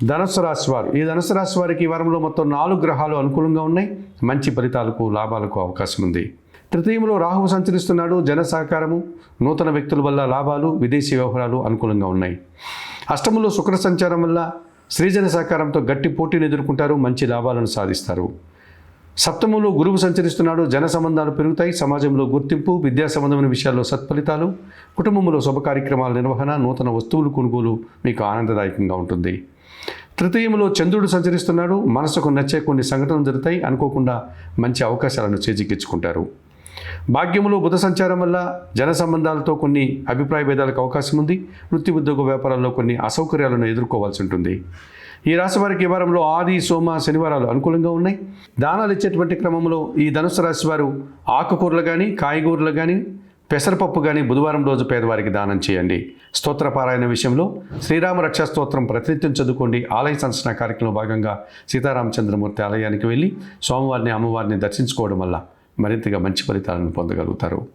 ధనుస్సు రాశి వారు, ఈ ధనుస్సు రాశి వారికి ఈ వారంలో మొత్తం 4 గ్రహాలు అనుకూలంగా ఉన్నాయి. మంచి ఫలితాలకు, లాభాలకు అవకాశం ఉంది. తృతీయంలో రాహువు సంచరిస్తున్నాడు. జన సహకారము, నూతన వ్యక్తుల వల్ల లాభాలు, విదేశీ వ్యవహారాలు అనుకూలంగా ఉన్నాయి. అష్టమంలో శుక్ర సంచారం వల్ల స్త్రీజన సహకారంతో గట్టి పోటీని ఎదుర్కొంటారు. మంచి లాభాలను సాధిస్తారు. సప్తమంలో గురువు సంచరిస్తున్నాడు. జన సంబంధాలు పెరుగుతాయి. సమాజంలో గుర్తింపు, విద్యా సంబంధమైన విషయాల్లో సత్ఫలితాలు, కుటుంబంలో శుభ కార్యక్రమాల నిర్వహణ, నూతన వస్తువులు కొనుగోలు మీకు ఆనందదాయకంగా ఉంటుంది. తృతీయంలో చంద్రుడు సంచరిస్తున్నాడు. మనసుకు నచ్చే కొన్ని సంఘటనలు జరుగుతాయి. అనుకోకుండా మంచి అవకాశాలను చేజిక్కించుకుంటారు. భాగ్యములో బుధ సంచారం వల్ల జన సంబంధాలతో కొన్ని అభిప్రాయ భేదాలకు అవకాశం ఉంది. వృత్తి, ఉద్యోగ, వ్యాపారాల్లో కొన్ని అసౌకర్యాలను ఎదుర్కోవాల్సి ఉంటుంది. ఈ రాశి వారికి ఈ వారంలో ఆది, సోమ, శనివారాలు అనుకూలంగా ఉన్నాయి. దానాలు ఇచ్చేటువంటి క్రమంలో ఈ ధనుసు రాశి వారు ఆకుకూరలు కానీ, కాయగూరలు కానీ, పెసరపప్పు కానీ బుధవారం రోజు పేదవారికి దానం చేయండి. స్తోత్రపారాయణ విషయంలో శ్రీరామ రక్షా స్తోత్రం ప్రతినిత్యం చదువుకోండి. ఆలయ సందర్శన కార్యక్రమంలో భాగంగా సీతారామచంద్రమూర్తి ఆలయానికి వెళ్ళి స్వామివారిని, అమ్మవారిని దర్శించుకోవడం వల్ల మరింతగా మంచి ఫలితాలను పొందగలుగుతారు.